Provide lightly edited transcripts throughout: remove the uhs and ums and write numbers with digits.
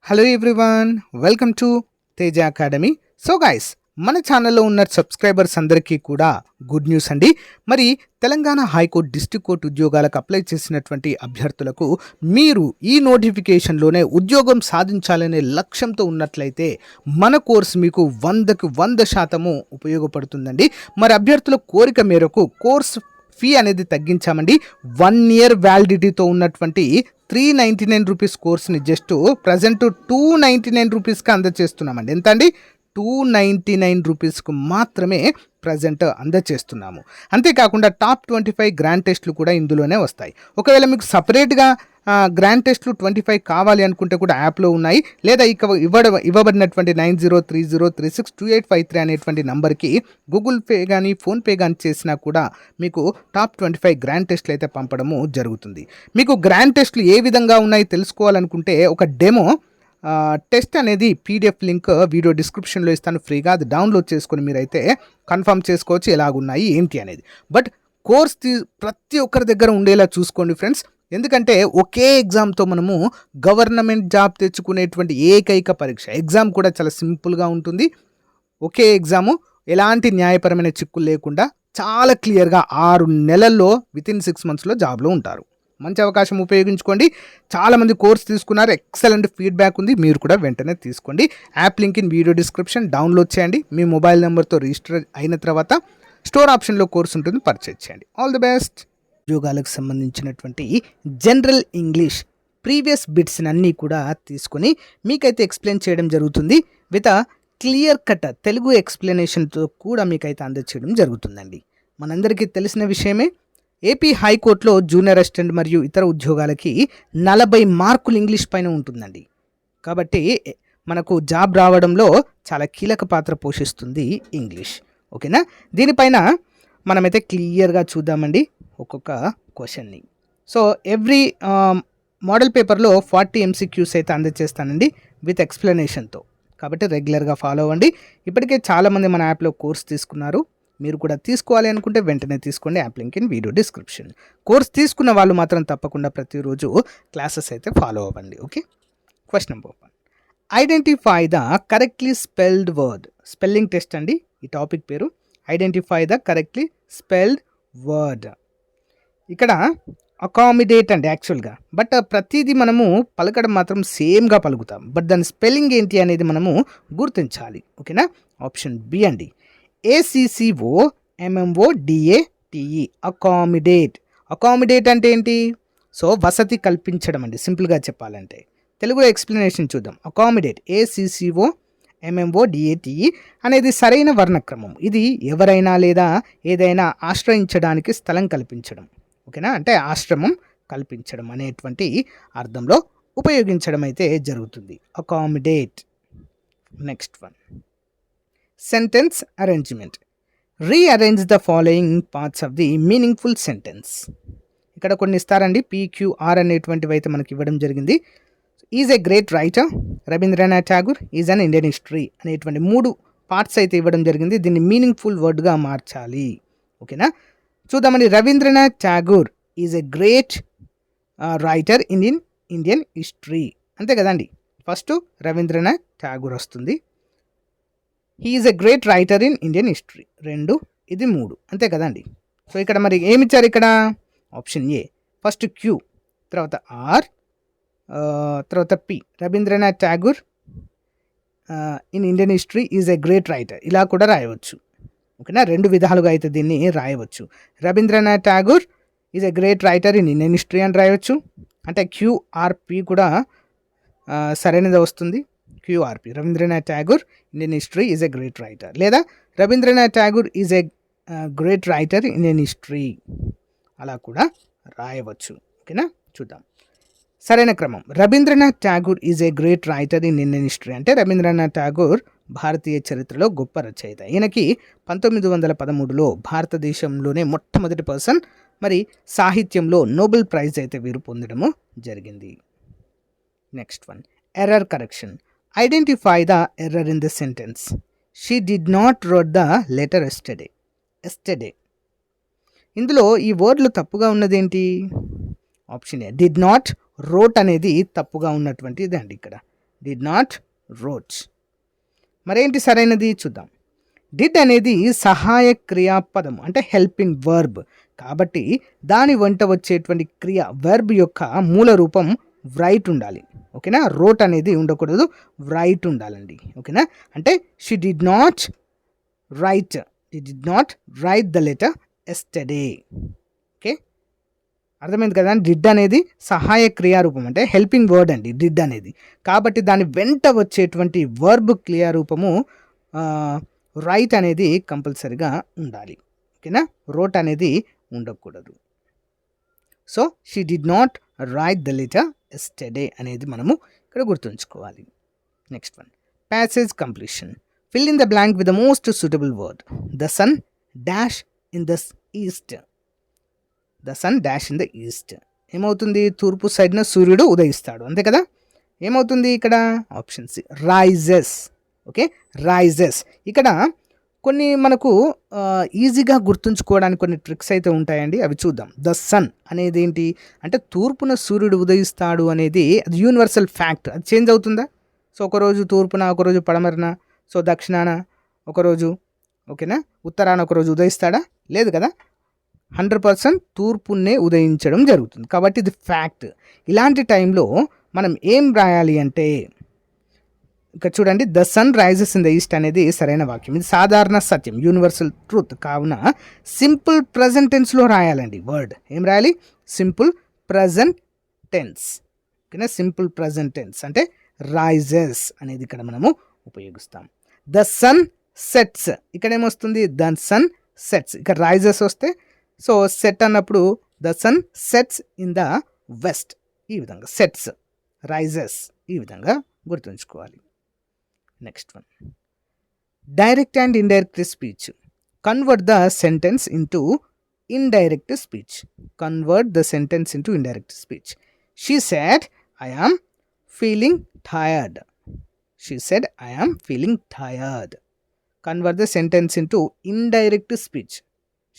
Hello everyone, welcome to Teja academy. So guys, మన ఛానల్లో ఉన్న సబ్స్క్రైబర్స్ అందరికీ కూడా గుడ్ న్యూస్ అండి. మరి తెలంగాణ హైకోర్టు డిస్ట్రిక్ట్ కోర్టు ఉద్యోగాలకు అప్లై చేసినటువంటి అభ్యర్థులకు మీరు ఈ నోటిఫికేషన్లోనే ఉద్యోగం సాధించాలనే లక్ష్యంతో ఉన్నట్లయితే మన కోర్సు మీకు 100% ఉపయోగపడుతుందండి. మరి అభ్యర్థుల కోరిక మేరకు కోర్సు ఫీ అనేది తగ్గించామండి. 1 ఇయర్ వ్యాలిడిటీతో ఉన్నటువంటి 399 రూపీస్ కోర్స్ని జస్ట్ ప్రజెంట్ 299 రూపీస్కి అందజేస్తున్నామండి. ఎంత అండి? 299 రూపీస్కు మాత్రమే ప్రజెంట్ అందజేస్తున్నాము. అంతేకాకుండా టాప్ 25 గ్రాండ్ టెస్ట్లు కూడా ఇందులోనే వస్తాయి. ఒకవేళ మీకు సపరేట్గా గ్రాండ్ టెస్ట్లు 25 కావాలి అనుకుంటే కూడా యాప్లో ఉన్నాయి, లేదా ఇవ్వబడినటువంటి 9030362853 అనేటువంటి నంబర్కి గూగుల్ పే కానీ ఫోన్పే కానీ చేసినా కూడా మీకు టాప్ 25 గ్రాండ్ టెస్ట్లు అయితే పంపడము జరుగుతుంది. మీకు గ్రాండ్ టెస్ట్లు ఏ విధంగా ఉన్నాయి తెలుసుకోవాలనుకుంటే ఒక డెమో టెస్ట్ అనేది పీడిఎఫ్ లింక్ వీడియో డిస్క్రిప్షన్లో ఇస్తాను, ఫ్రీగా అది డౌన్లోడ్ చేసుకొని మీరైతే కన్ఫర్మ్ చేసుకోవచ్చు ఎలాగున్నాయి ఏంటి అనేది. బట్ కోర్స్ ప్రతి ఒక్కరి దగ్గర ఉండేలా చూసుకోండి ఫ్రెండ్స్. ఎందుకంటే ఒకే ఎగ్జామ్తో మనము గవర్నమెంట్ జాబ్ తెచ్చుకునేటువంటి ఏకైక పరీక్ష. ఎగ్జామ్ కూడా చాలా సింపుల్గా ఉంటుంది. ఒకే ఎగ్జాము, ఎలాంటి న్యాయపరమైన చిక్కులు లేకుండా చాలా క్లియర్గా 6 నెలల్లో వితిన్ 6 మంత్స్లో జాబ్లో ఉంటారు. మంచి అవకాశం ఉపయోగించుకోండి. చాలామంది కోర్స్ తీసుకున్నారు, ఎక్సలెంట్ ఫీడ్బ్యాక్ ఉంది. మీరు కూడా వెంటనే తీసుకోండి. App link in video description, download చేయండి. మీ మొబైల్ నెంబర్తో రిజిస్టర్ అయిన తర్వాత స్టోర్ ఆప్షన్లో కోర్స్ ఉంటుంది, పర్చేజ్ చేయండి. All the best. ఉద్యోగాలకు సంబంధించినటువంటి జనరల్ ఇంగ్లీష్ ప్రీవియస్ బిట్స్ అన్నీ కూడా తీసుకొని మీకైతే ఎక్స్ప్లెయిన్ చేయడం జరుగుతుంది. విత్ క్లియర్ కట్ తెలుగు ఎక్స్ప్లెనేషన్తో కూడా మీకైతే అందజేయడం జరుగుతుందండి. మనందరికీ తెలిసిన విషయమే, ఏపీ హైకోర్టులో జూనియర్ అసిస్టెంట్ మరియు ఇతర ఉద్యోగాలకి 40 మార్కులు ఇంగ్లీష్ పైన ఉంటుందండి. కాబట్టి మనకు జాబ్ రావడంలో చాలా కీలక పాత్ర పోషిస్తుంది ఇంగ్లీష్. ఓకేనా? దీనిపైన మనమైతే క్లియర్గా చూద్దామండి ఒక్కొక్క క్వశ్చన్ని. సో ఎవ్రీ మోడల్ పేపర్లో 40 MCQs అయితే అందజేస్తానండి విత్ ఎక్స్ప్లెనేషన్తో. కాబట్టి రెగ్యులర్గా ఫాలో అవ్వండి. ఇప్పటికే చాలామంది మన యాప్లో కోర్స్ తీసుకున్నారు. మీరు కూడా తీసుకోవాలి అనుకుంటే వెంటనే తీసుకోండి. App link in video description. Course తీసుకున్న వాళ్ళు మాత్రం తప్పకుండా ప్రతిరోజు క్లాసెస్ అయితే ఫాలో అవ్వండి. Okay. Question number 1, identify the correctly spelled word. Spelling test అండి ఈ టాపిక్ పేరు. Identify the correctly spelled word. ఇక్కడ అకామిడేట్ అండి యాక్చువల్గా, బట్ ప్రతిదీ మనము పలకడం మాత్రం సేమ్గా పలుకుతాం. బట్ దాని స్పెల్లింగ్ ఏంటి అనేది మనము గుర్తించాలి. ఓకేనా? ఆప్షన్ బి అండి, ACCOMMODATE, అకామిడేట్. అకామిడేట్ అంటే ఏంటి? సో వసతి కల్పించడం అండి, సింపుల్గా చెప్పాలంటే. తెలుగులో ఎక్స్ప్లెనేషన్ చూద్దాం. అకామిడేట్, ACCOMMODATE అనేది సరైన వర్ణక్రమం. ఇది ఎవరైనా లేదా ఏదైనా ఆశ్రయించడానికి స్థలం కల్పించడం. ఓకేనా? అంటే ఆశ్రమం కల్పించడం అనేటువంటి అర్థంలో ఉపయోగించడం అయితే జరుగుతుంది accommodate. Next one, sentence arrangement. Rearrange the following parts of the meaningful sentence. ఇక్కడ కొన్ని ఇస్తారండి, PQR అనేటువంటివి అయితే మనకి ఇవ్వడం జరిగింది. Is a great writer, Rabindranath Tagore, is an Indian history అనేటువంటి 3 పార్ట్స్ అయితే ఇవ్వడం జరిగింది. దీన్ని మీనింగ్ఫుల్ వర్డ్గా మార్చాలి. ఓకేనా? చూద్దామని. Rabindranath Tagore is a great writer in Indian history, అంతే కదండి. ఫస్ట్ రవీంద్రనాథ్ ఠాగూర్ వస్తుంది. He is a great writer in Indian history 2, ఇది 3, అంతే కదండి. సో ఇక్కడ మరి ఏమిచ్చారు ఇక్కడ? ఆప్షన్ ఏ ఫస్ట్ Q, తర్వాత R, తర్వాత P. Rabindranath Tagore in Indian history is a great writer, ఇలా కూడా రాయవచ్చు. ఓకేనా? 2 విధాలుగా అయితే దీన్ని రాయవచ్చు. Rabindranath Tagore is a great writer in Indian history అని రాయవచ్చు. అంటే QRP కూడా సరైనది వస్తుంది. QRP, Rabindranath Tagore Indian history is a great writer, లేదా Rabindranath Tagore is a great writer Indian history, అలా కూడా రాయవచ్చు. ఓకేనా? చూద్దాం సరైన క్రమం. Rabindranath Tagore is a great writer in Indian history అంటే రవీంద్రనాథ్ ఠాగూర్ భారతీయ చరిత్రలో గొప్ప రచయిత. ఈయనకి 1913లో భారతదేశంలోనే మొట్టమొదటి పర్సన్ మరి సాహిత్యంలో నోబెల్ ప్రైజ్ అయితే వీరు పొందడము జరిగింది. Next one, error correction. Identify the error in the sentence. She did not wrote the letter yesterday. ఇందులో ఈ వర్డ్లు తప్పుగా ఉన్నదేంటి? Option A did not. Wrote అనేది తప్పుగా ఉన్నటువంటిది అండి ఇక్కడ. Did not, wrote. మరేంటి సరైనది చూద్దాం. డిడ్ అనేది సహాయ క్రియాపదం అంటే హెల్పింగ్ వర్బ్ కాబట్టి దాని వెంట వచ్చేటువంటి క్రియ వర్బ్ యొక్క మూల రూపం రైట్ ఉండాలి. ఓకేనా, రోట్ అనేది ఉండకూడదు, రైట్ ఉండాలండి. ఓకేనా, అంటే she did not write, the letter yesterday. Okay, అర్థమైంది కదా. డిడ్ అనేది సహాయ క్రియారూపం అంటే హెల్పింగ్ వర్డ్ అండి డిడ్ అనేది. కాబట్టి దాని వెంట వచ్చేటువంటి వర్బ్ క్రియారూపము రైట్ అనేది కంపల్సరిగా ఉండాలి. ఓకేనా, రోట్ అనేది ఉండకూడదు. So she did not write the letter yesterday అనేది మనము ఇక్కడ గుర్తుంచుకోవాలి. Next one, passage completion. Fill in the blank with the most suitable word. The sun dash in the east. The sun dash in the east. ఏమవుతుంది, తూర్పు సైడ్న సూర్యుడు ఉదయిస్తాడు, అంతే కదా. ఏమవుతుంది ఇక్కడ, option C, rises. Okay, rises. ఇక్కడ కొన్ని మనకు ఈజీగా గుర్తుంచుకోవడానికి కొన్ని ట్రిక్స్ అయితే ఉంటాయండి, అవి చూద్దాం. ద సన్ అనేది ఏంటి అంటే తూర్పున సూర్యుడు ఉదయిస్తాడు అనేది అది యూనివర్సల్ ఫ్యాక్ట్. అది చేంజ్ అవుతుందా? సో ఒకరోజు తూర్పున, ఒకరోజు పడమరన, సో దక్షిణాన ఒకరోజు, ఓకేనా, ఉత్తరాన ఒకరోజు ఉదయిస్తాడా? లేదు కదా. 100% తూర్పునే ఉదయించడం జరుగుతుంది కాబట్టి ఇది ఫ్యాక్ట్. ఇలాంటి టైంలో మనం ఏం రాయాలి అంటే ఇక్కడ చూడండి, the sun rises in the east అనేది సరైన వాక్యం. ఇది సాధారణ సత్యం, యూనివర్సల్ ట్రూత్. కావున సింపుల్ ప్రజెంట్ టెన్స్లో రాయాలండి వర్డ్. ఏం రాయాలి? Simple present tense. ఓకేనా, సింపుల్ ప్రజెంట్ టెన్స్ అంటే రైజెస్ అనేది ఇక్కడ మనము ఉపయోగిస్తాం. ద సన్ సెట్స్, ఇక్కడ ఏమొస్తుంది, ద సన్ సెట్స్. ఇక్కడ రైజెస్ వస్తే సో సెట్ అన్నప్పుడు the sun sets in the west. ఈ విధంగా సెట్స్, రైజెస్, ఈ విధంగా గుర్తుంచుకోవాలి. Next one, direct and indirect speech. Convert the sentence into indirect speech. Convert the sentence into indirect speech. She said I am feeling tired. She said I am feeling tired. Convert the sentence into indirect speech.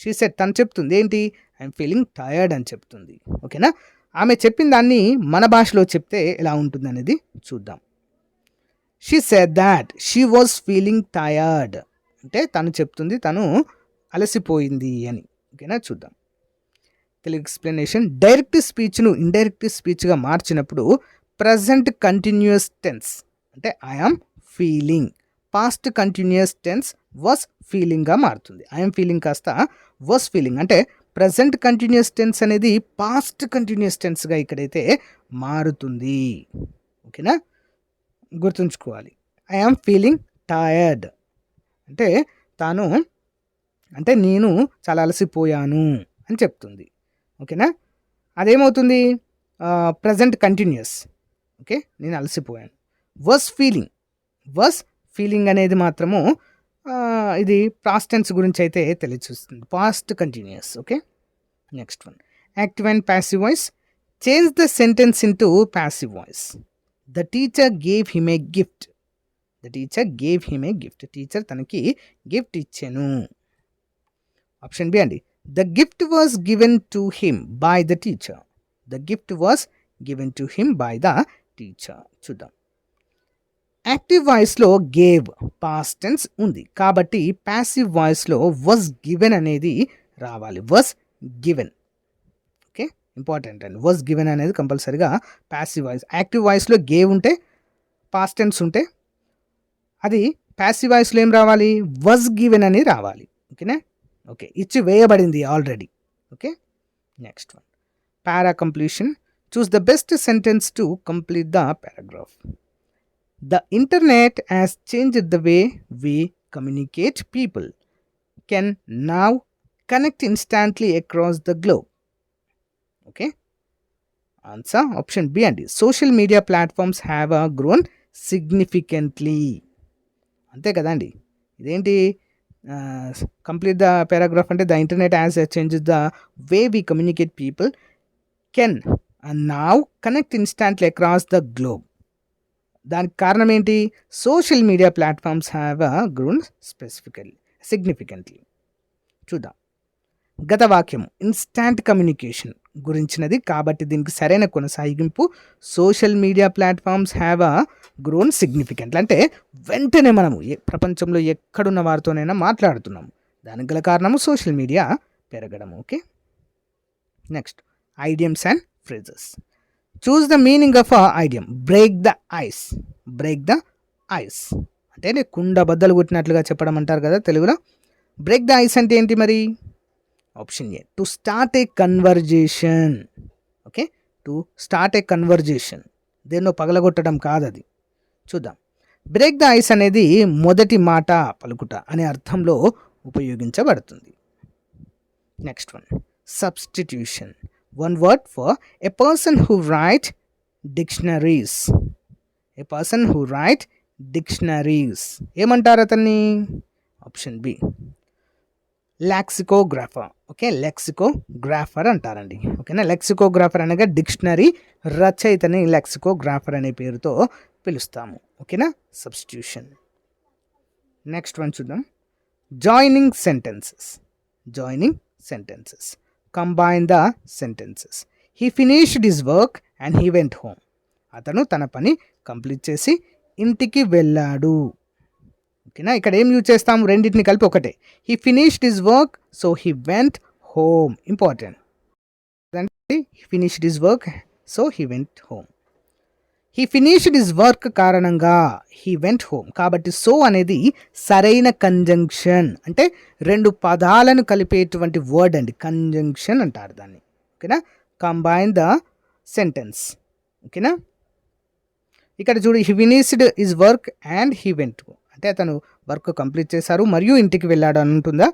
She said, తను చెప్తుంది ఏంటి, I'm feeling tired అని చెప్తుంది. ఓకేనా, ఆమె చెప్పిన దాన్ని మన భాషలో చెప్తే ఎలా ఉంటుంది అనేది చూద్దాం. She said that she was feeling tired అంటే తను చెప్తుంది తను అలసిపోయింది అని. ఓకేనా, చూద్దాం తెలుగు ఎక్స్ప్లెనేషన్. డైరెక్ట్ స్పీచ్ను ఇండైరెక్ట్ స్పీచ్గా మార్చినప్పుడు ప్రజెంట్ కంటిన్యూస్ టెన్స్ అంటే I am feeling, past continuous tense was ఫీలింగ్గా మారుతుంది. ఐఎమ్ ఫీలింగ్ కాస్త వాస్ ఫీలింగ్ అంటే ప్రజెంట్ కంటిన్యూస్ టెన్స్ అనేది పాస్ట్ కంటిన్యూస్ టెన్స్గా ఇక్కడైతే మారుతుంది. ఓకేనా, గుర్తుంచుకోవాలి. ఐఆమ్ ఫీలింగ్ టయర్డ్ అంటే తాను అంటే నేను చాలా అలసిపోయాను అని చెప్తుంది. ఓకేనా, అదేమవుతుంది ప్రజెంట్ కంటిన్యూస్. ఓకే, నేను అలసిపోయాను. వాస్ ఫీలింగ్ అనేది మాత్రము ఇది పాస్ట్ టెన్స్ గురించి అయితే తెలియజేస్తుంది, past continuous. Okay, next one, active and passive voice. Change the sentence into passive voice. The teacher gave him a gift. The teacher gave him a gift. Teacher తనకి gift ఇచ్చాను. Option B అండి, the gift was given to him by the teacher. The gift was given to him by the teacher. చూద్దాం, active వాయిస్లో gave past tense ఉంది కాబట్టి passive వాయిస్లో was given అనేది రావాలి. Was given. ఓకే, ఇంపార్టెంట్ అండి, was given అనేది కంపల్సరీగా ప్యాసివ్ వాయిస్. యాక్టివ్ వాయిస్లో గేవ్ ఉంటే పాస్ట్ టెన్స్ ఉంటే అది ప్యాసివ్ వాయిస్లో ఏం రావాలి, వాజ్ గివెన్ అని రావాలి. ఓకేనా, ఓకే, ఇచ్చి వేయబడింది already. Okay, next one, para completion. Choose the best sentence to complete the paragraph. The internet has changed the way we communicate. People can now connect instantly across the globe. Okay. Answer option B and D. Social media platforms have grown significantly. అంతే కదండి, ఇదేంటి complete the paragraph అంటే the internet has changed the way we communicate. People can now connect instantly across the globe. దానికి కారణం ఏంటి, social media platforms have grown significantly. చూద్దాం, గత వాక్యం ఇన్స్టాంట్ కమ్యూనికేషన్. గురించినది కాబట్టి దీనికి సరైన కొనసాగింపు social media platforms have a grown significant. అంటే వెంటనే మనము ప్రపంచంలో ఎక్కడున్న వారితోనైనా మాట్లాడుతున్నాము. దానికి గల కారణము సోషల్ మీడియా పెరగడం. Okay, next ఐడియమ్స్ and phrases. Choose the meaning of a idiom. Break the ice. Break the ice అంటే కుండ బద్దలు కొట్టినట్లుగా చెప్పడం అంటారు కదా తెలుగులో. బ్రేక్ ద ఐస్ అంటే ఏంటి మరి? Option A, to start a conversation. Okay, to start a conversation, దేన్నో పగలగొట్టడం కాదు అది. చూద్దాం. బ్రేక్ ద ఐస్ అనేది మొదటి మాట పలుకుట అనే అర్థంలో ఉపయోగించబడుతుంది. Next one, substitution. One word for a person who write dictionaries. A person who write dictionaries. ఏమంటారు అతన్ని? Option B, lexicographer. Okay, lexicographer అంటారండి. ఓకేనా, లెక్సికోగ్రాఫర్ అనగా డిక్షనరీ రచయితని లెక్సికోగ్రాఫర్ అనే పేరుతో పిలుస్తాము. ఓకేనా, సబ్స్టిట్యూషన్. నెక్స్ట్ వన్ చూద్దాం. Joining sentences. Joining sentences. Combine the sentences. He finished his work and he went home. అతను తన పని కంప్లీట్ చేసి ఇంటికి వెళ్ళాడు. ఓకేనా, ఇక్కడ ఏం యూజ్ చేస్తాము? రెండింటిని కలిపి ఒకటే. He finished his work so he went home. Important. He finished his work so he went home. He finished his work కారణంగా హీ వెంట్ హోమ్. కాబట్టి సో అనేది సరైన కంజంక్షన్, అంటే రెండు పదాలను కలిపేటువంటి వర్డ్ అండి. కంజంక్షన్ అంటారు దాన్ని. ఓకేనా, కంబైన్ ద సెంటెన్స్. ఓకేనా, ఇక్కడ చూడు, he finished his work and he went home అంటే అతను వర్క్ కంప్లీట్ చేశారు మరియు ఇంటికి వెళ్ళాడు అని ఉంటుందా?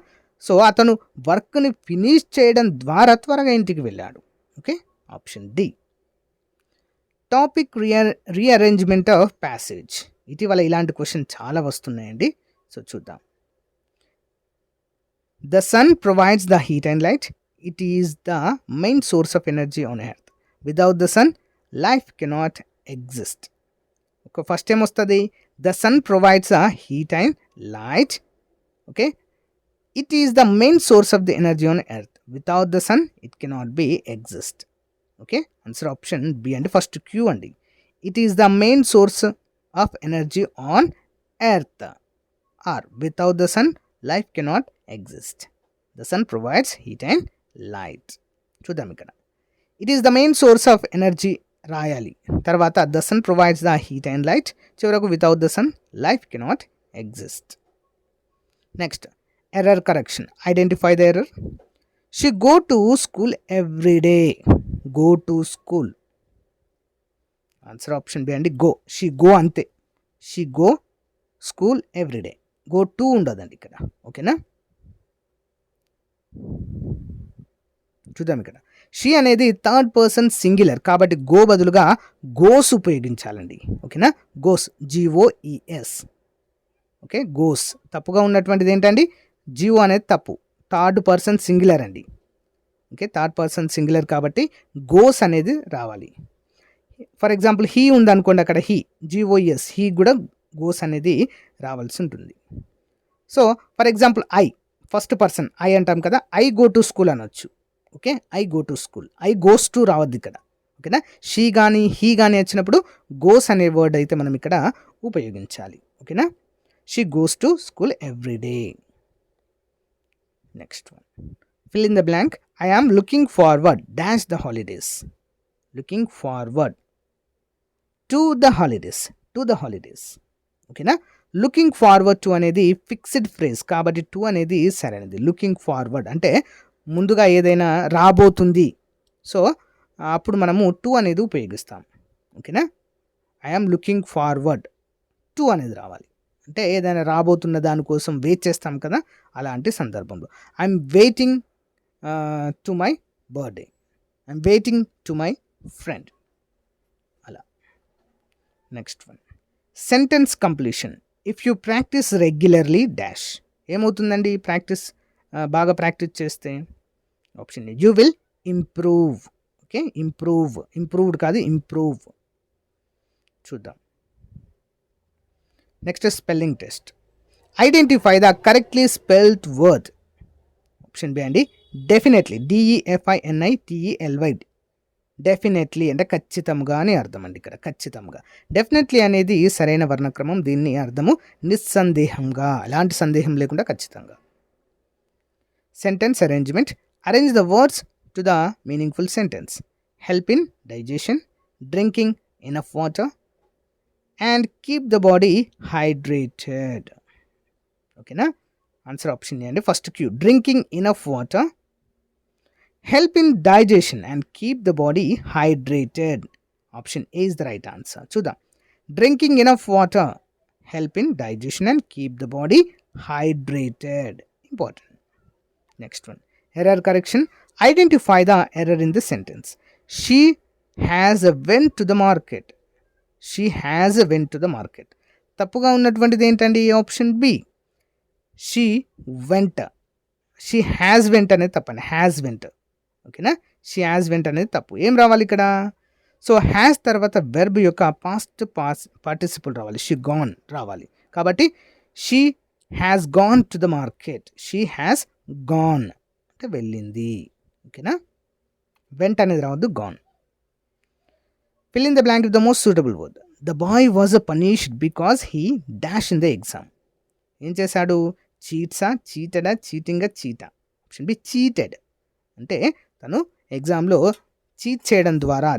సో అతను వర్క్ని ఫినిష్ చేయడం ద్వారా త్వరగా ఇంటికి వెళ్ళాడు. Okay, option D. Topic rearrangement of passage. ఇటీవల ఇలాంటి క్వశ్చన్ చాలా వస్తున్నాయండి. సో చూద్దాం. The sun provides the heat and light. It is the main source of energy on earth. Without the sun life cannot exist. First ఏం వస్తుంది? The sun provides a heat and light. Okay, it is the main source of the energy on earth. Without the sun it cannot be exist. Okay, answer option B అండి. First Q అండి. It is the main source of energy on earth. Or without the sun life cannot exist. The sun provides heat and light. చూద్దాం ఇక్కడ. It is the main source of energy రాయాలి. తర్వాత the sun provides the heat and light. చివరకు without the sun life cannot exist. Next, error correction. Identify the error. She go to school every day. Go to school. Answer option B అండి, go. She go అంతే. She go school every day. Go to ఉండదండి ఇక్కడ. ఓకేనా, చూద్దాం ఇక్కడ. She అనేది third person singular కాబట్టి go బదులుగా గోస్ ఉపయోగించాలండి. ఓకేనా, గోస్, GOES. Okay, goes. తప్పుగా ఉన్నటువంటిది ఏంటండి? జిఓ అనేది తప్పు, థర్డ్ పర్సన్ సింగులర్ అండి. ఓకే, థర్డ్ పర్సన్ సింగులర్ కాబట్టి గోస్ అనేది రావాలి. ఫర్ ఎగ్జాంపుల్ హీ ఉందనుకోండి, అక్కడ హీ, GOES, హీ కూడా గోస్ అనేది రావాల్సి ఉంటుంది. So for example I, first person I అంటాం కదా, ఐ గో టు స్కూల్ అనొచ్చు. Okay, I go to school. I goes to రావద్దు ఇక్కడ. ఓకేనా, షీ కానీ హీ కానీ వచ్చినప్పుడు గోస్ అనే వర్డ్ అయితే మనం ఇక్కడ ఉపయోగించాలి. ఓకేనా, she goes to school every day. Next one, fill in the blank. I am looking forward dash the holidays. Looking forward to the holidays. To the holidays. ఓకేనా, లుకింగ్ ఫార్వర్డ్ టు అనేది fixed phrase కాబట్టి to అనేది సరైనది. Looking forward అంటే ముందుగా ఏదైనా రాబోతుంది, so అప్పుడు మనము టు అనేది ఉపయోగిస్తాం. ఓకేనా, ఐఎమ్ లుకింగ్ ఫార్వర్డ్ టు అనేది రావాలి. అంటే ఏదైనా రాబోతున్న దానికోసం వెయిట్ చేస్తాం కదా, అలాంటి సందర్భంలో. I'm waiting to my birthday. I'm waiting to my friend. అలా. Next one, sentence completion. If you practice regularly dash. ఏమవుతుందండి ప్రాక్టీస్ బాగా ప్రాక్టీస్ చేస్తే? Option you will improve. Okay, improve, improved కాదు, ఇంప్రూవ్. చూద్దాం. Next spelling test. Identify the correctly spelled word. Option B అండి, definitely, DEFINITELY, definitely అంటే ఖచ్చితంగా అని అర్థం అండి. ఇక్కడ ఖచ్చితంగా, డెఫినెట్లీ అనేది సరైన వర్ణక్రమం. దీన్ని అర్థము నిస్సందేహంగా, ఎలాంటి సందేహం లేకుండా ఖచ్చితంగా. Sentence arrangement. Arrange the words to the meaningful sentence. Help in digestion, drinking enough water, and keep the body hydrated. ఓకేనా? ఆన్సర్ ఆప్షన్ ఏ అండి. First Q, drinking enough water, help in digestion and keep the body hydrated. Option A is the right answer. Chuda, drinking enough water, help in digestion and keep the body hydrated. Important. Next one, error correction. Identify the error in the sentence. She has went to the market. She has went to the market. తప్పుగా ఉన్నటువంటిది ఏంటండి? Option B, she went. She has went అనేది తప్పండి, has went. ఓకేనా? She has went అనేది తప్పు. ఏం రావాలి ఇక్కడ? సో హ్యాస్ తర్వాత వెర్బ్ యొక్క పాస్ట్ పార్టిసిపుల్ రావాలి, షీ గాన్ రావాలి. కాబట్టి she has gone to the market. She has gone అంటే వెళ్ళింది. ఓకేనా? వెంట్ అనేది రావద్దు, gone. Fill in the blank with the most suitable word. The boy was punished because he dash in the exam. ఏం చేశాడు? చీట్సా, చీటెడా, చీటింగా, చీటా. Option B, cheated. అంటే తను ఎగ్జామ్లో చీట్ చేయడం ద్వారా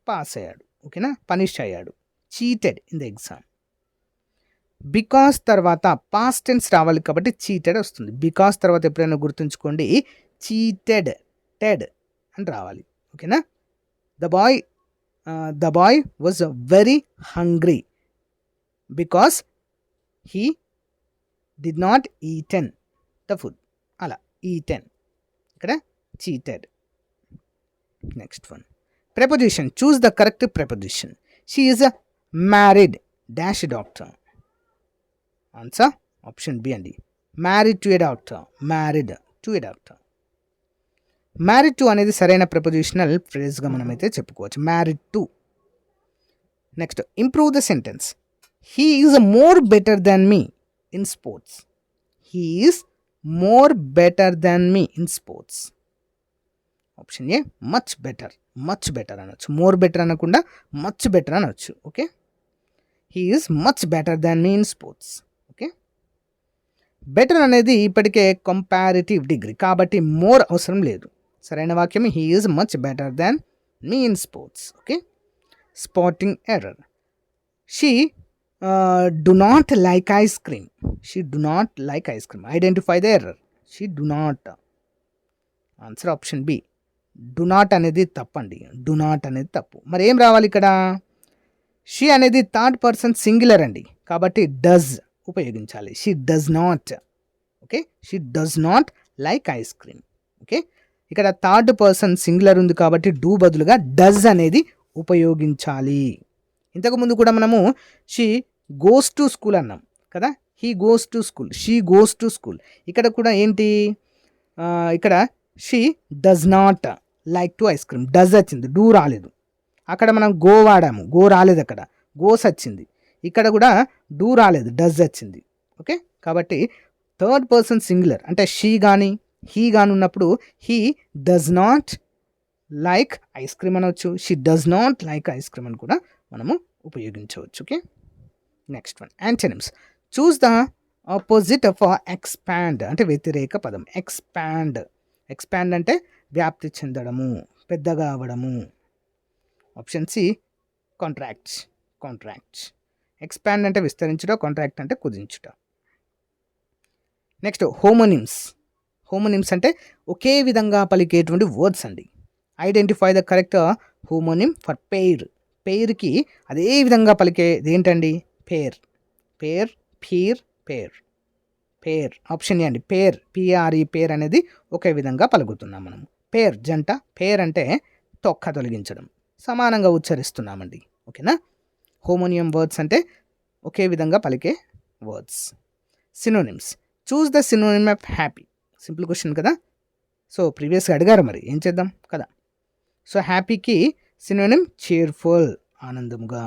పాస్ అయ్యాడు. ఓకేనా? పనిష్ అయ్యాడు. Cheated in the exam. Because తర్వాత పాస్ట్ టెన్స్ రావాలి కాబట్టి చీటెడ్ వస్తుంది. బికాస్ తర్వాత ఎప్పుడైనా గుర్తుంచుకోండి, చీటెడ్, టెడ్ అని రావాలి. ఓకేనా? The boy was very hungry because he did not eaten the food. అలా ఈటెన్, ఇక్కడ cheated. Next one, preposition. Choose the correct preposition. She is a married dash doctor. Answer option B అండి, married to a doctor. married to a doctor. married to అనేది సరైన prepositional phrase గా మనమైతే చెప్పుకోవచ్చు, married to. Next, improve the sentence. He is more better than me in sports. He is more better than me in sports. Option A, much better. Much better అనొచ్చు, more better అనకుండా much better అనొచ్చు. Okay, he is much better than me in sports. Okay, better అనేది ఇప్పటికే comparative degree కాబట్టి more అవసరం లేదు. సరైన వాక్యం he is much better than me in sports. Okay, spotting error. She do not like ice cream. She do not like ice cream. Identify the error. She do not. Answer option B, do not అనేది తప్పండి. Do not అనేది తప్పు. మరి ఏం రావాలి ఇక్కడ? She అనేది third person singular అండి, కాబట్టి డస్ ఉపయోగించాలి. She does not. Okay, she does not like ice cream. Okay, ఇక్కడ థర్డ్ పర్సన్ సింగులర్ ఉంది కాబట్టి డూ బదులుగా డస్ అనేది ఉపయోగించాలి. ఇంతకుముందు కూడా మనము షీ గోస్ టు స్కూల్ అన్నాం కదా, he goes to school, she goes to school. ఇక్కడ కూడా ఏంటి? ఇక్కడ she does not like to ice cream. Does వచ్చింది, డూ రాలేదు. అక్కడ మనం గో వాడాము, గో రాలేదు, అక్కడ గోస్ వచ్చింది. ఇక్కడ కూడా డూ రాలేదు, డస్ వచ్చింది. ఓకే, కాబట్టి థర్డ్ పర్సన్ సింగులర్ అంటే షీ కానీ హీ కానీ ఉన్నప్పుడు he does not like ice cream అనవచ్చు, she does not like ice cream అని కూడా మనము ఉపయోగించవచ్చు. Okay, next one, antonyms. Choose the opposite of expand అంటే వ్యతిరేక పదం. ఎక్స్పాండ్. ఎక్స్పాండ్ అంటే వ్యాప్తి చెందడము, పెద్దగా అవ్వడము. Option C, contracts. Contracts. Expand అంటే విస్తరించుట, కాంట్రాక్ట్ అంటే కుదించుట. Next, homonyms. హోమోనిమ్స్ అంటే ఒకే విధంగా పలికేటువంటి వర్డ్స్ అండి. Identify the correct homonym for pair. పెయిర్కి అదే విధంగా పలికేది ఏంటండి? పేర్. పేర్, peer, pair. Pair option A అండి. పేర్, పిఆర్ఈ, పేర్ అనేది ఒకే విధంగా పలుకుతున్నాం మనం. పేర్ జంట, పేర్ అంటే తొక్క తొలగించడం, సమానంగా ఉచ్చరిస్తున్నామండి. ఓకేనా? హోమోనియం వర్డ్స్ అంటే ఒకే విధంగా పలికే words. Synonyms. Choose the synonym of happy. Simple question కదా, సో ప్రీవియస్గా అడిగారు, మరి ఏం చేద్దాం కదా. సో హ్యాపీకి సినోనిమ్ cheerful, ఆనందముగా.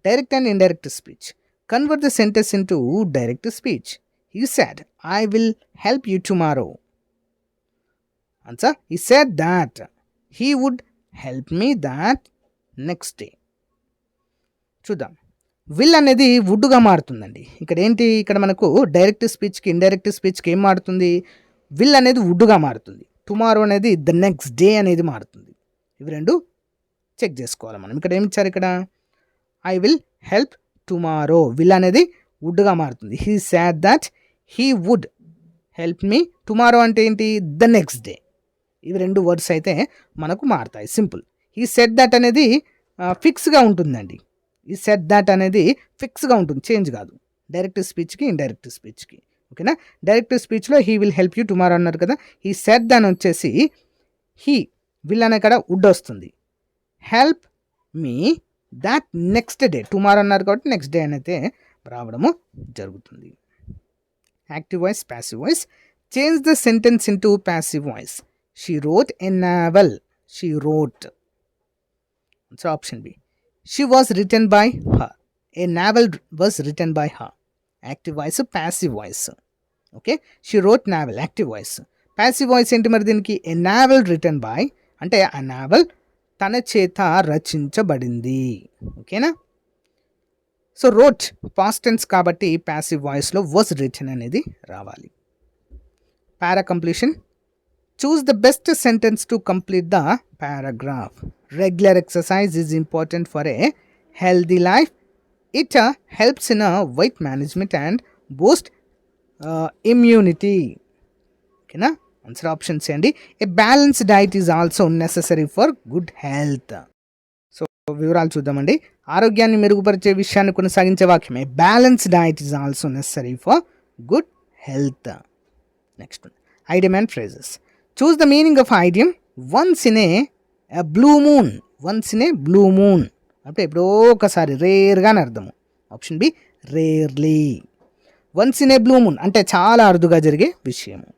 Direct and indirect speech. Convert the sentence into direct speech. He said, I will help you tomorrow. Answer he said that he would help me that next day. చూద్దాం. Will అనేది వుడ్గా మారుతుందండి. ఇక్కడ ఏంటి, ఇక్కడ మనకు direct స్పీచ్కి indirect స్పీచ్కి ఏం మారుతుంది, will అనేది వుడ్గా మారుతుంది. టుమారో అనేది ద నెక్స్ట్ డే అనేది మారుతుంది. ఇవి రెండు చెక్ చేసుకోవాలి మనం. ఇక్కడ ఏమి ఇచ్చారు, ఇక్కడ I will help tomorrow, will అనేది వుడ్గా మారుతుంది. He said that he would help me tomorrow అంటే ఏంటి, ద నెక్స్ట్ డే. ఇవి రెండు వర్డ్స్ అయితే మనకు మారుతాయి. సింపుల్. హీ సెడ్ దట్ అనేది ఫిక్స్గా ఉంటుందండి. ఈ సెట్ దట్ అనేది ఫిక్స్గా ఉంటుంది, చేంజ్ కాదు. డైరెక్ట్ స్పీచ్కి ఇండైరెక్ట్ స్పీచ్కి, ఓకేనా. డైరెక్ట్ స్పీచ్లో he will help you tomorrow అన్నారు కదా, హీ సెట్ దాని వచ్చేసి హీ విల్ అనే కాడ వుడ్ వస్తుంది. Help me that next day, tomorrow అన్నారు కాబట్టి నెక్స్ట్ డే అనేది రావడము జరుగుతుంది. Active voice, passive voice. Change the sentence into passive voice. She wrote a novel, she wrote. So option B. She was written by her. A novel was written by her. Active voice, passive voice. Okay. She wrote novel, active voice. Passive voice ఏంటి మరి దీనికి, a novel written by అంటే ఆ novel తన చేత రచించబడింది. ఓకేనా. So wrote past tense కాబట్టి passive వాయిస్లో was written అనేది రావాలి. పారా completion. Choose the best sentence to complete the paragraph. Regular exercise is important for a healthy life. It helps in weight management and boost immunity. Okay na? Answer option చేయండి. A balanced diet is also necessary for good health. సో వివరాలు చూద్దామండి. ఆరోగ్యాన్ని మెరుగుపరిచే విషయాన్ని కొనసాగించే వాక్యమే balance diet is also necessary for good health. Next one, idiom and phrases. Choose the meaning of idiom. Once in a blue moon. Once in a blue moon అంటే ఎప్పుడో ఒకసారి, రేర్గా అని అర్థము. Option B, rarely. Once in a blue moon అంటే చాలా అరుదుగా జరిగే విషయము.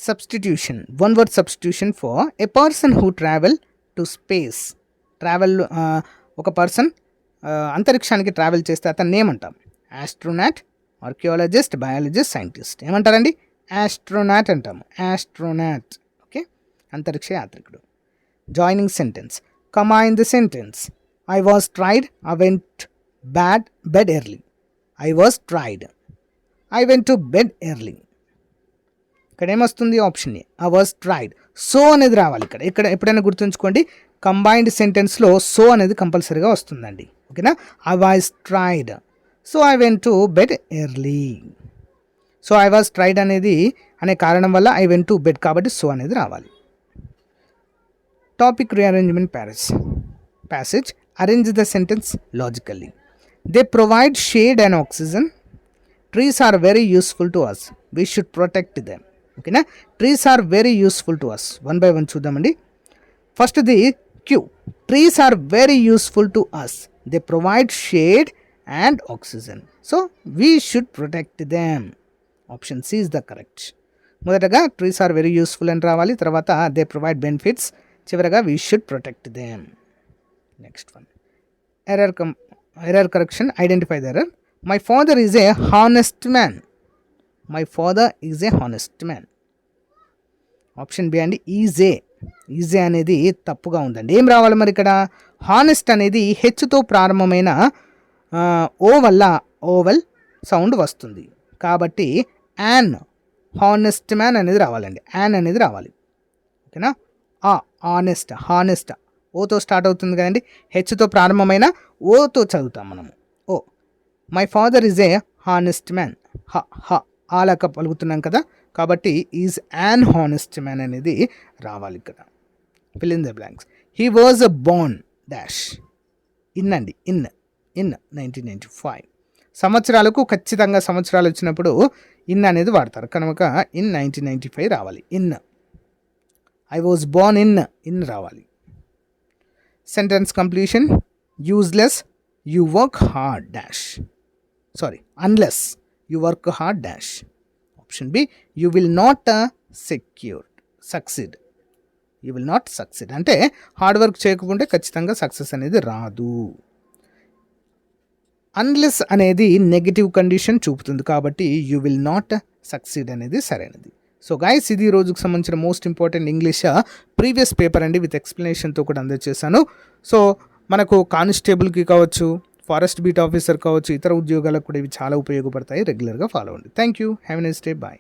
Substitution. One word substitution for a person who travel to space. Travel, ఒక పర్సన్ అంతరిక్షానికి ట్రావెల్ చేస్తే అతన్ని ఏమంటాం, ఆస్ట్రోనాట్, ఆర్కియాలజిస్ట్, బయాలజిస్ట్, సైంటిస్ట్. ఏమంటారండి, ఆస్ట్రోనాట్ అంటాము. ఆస్ట్రోనాట్. ఓకే, అంతరిక్ష యాత్రికుడు. Joining sentence. Comma in the sentence. I was tired, I went bed early. I was tired, I went to bed early. ఇక్కడ ఏమొస్తుంది, option A, I was tired. So అనేది రావాలి ఇక్కడ. ఇక్కడ ఎప్పుడైనా గుర్తుంచుకోండి, కంబైన్డ్ సెంటెన్స్లో సో అనేది కంపల్సరీగా వస్తుందండి. ఓకేనా. I was tired, so I went to bed early. So I was tired అనేది అనే కారణం వల్ల ఐ వెంట్ టు బెడ్ కాబట్టి సో అనేది రావాలి. Topic rearrangement passage. Arrange the sentence logically. They provide shade and oxygen. Trees are very useful to us, we should protect them. ఓకేనా. Trees are very useful to us. One by one చూద్దామండి. First the cue. Trees are very useful to us, they provide shade and oxygen, so we should protect them. Option C is the correct. మొదటగా trees are very useful అని రావాలి, తర్వాత they provide benefits, చివరగా we should protect them. Next one, error correction. Identify the error. My father is a honest man. My father is a honest man. Option B అండి, ఈజే అనేది తప్పుగా ఉందండి. ఏం రావాలి మరి ఇక్కడ, హానెస్ట్ అనేది హెచ్తో ప్రారంభమైన ఓ వల్ల ఓవల్ సౌండ్ వస్తుంది కాబట్టి యాన్, హానెస్ట్ మ్యాన్ అనేది రావాలండి. యాన్ అనేది రావాలి. ఓకేనా. హానెస్ట్ ఓతో స్టార్ట్ అవుతుంది కదండి, హెచ్తో ప్రారంభమైన ఓతో చదువుతాం మనము. O. My father is a honest man. ఆలక పలుకుతున్నాం కదా, కాబట్టి ఈజ్ యాన్ హానెస్ట్ మ్యాన్ అనేది రావాలి ఇక్కడ. Fill in the blanks. He was a Born dash. అండి ఇన్ 1995. సంవత్సరాలకు ఖచ్చితంగా సంవత్సరాలు వచ్చినప్పుడు ఇన్ అనేది వాడతారు కనుక ఇన్ 1995 రావాలి. ఐ వాజ్ బోర్న్ ఇన్ రావాలి. Sentence completion. Unless you work hard dash. Unless you work hard dash. Option B, you will not succeed. You will not succeed అంటే హార్డ్ వర్క్ చేయకపోతే ఖచ్చితంగా సక్సెస్ అనేది రాదు. అన్లెస్ అనేది negative condition చూపుతుంది కాబట్టి you will not succeed అనేది సరైనది. సో గైస్, ఇది ఈ రోజుకి సంబంధించిన most important English previous paper అండి, విత్ ఎక్స్ప్లెనేషన్తో కూడా అందజేశాను. సో మనకు కానిస్టేబుల్కి కావచ్చు, ఫారెస్ట్ బీట్ ఆఫీసర్ కావచ్చు, ఇతర ఉద్యోగాలకు కూడా ఇవి చాలా ఉపయోగపడతాయి. రెగ్యులర్గా ఫాలో అవ్వండి. Thank you. Have a nice day. Bye.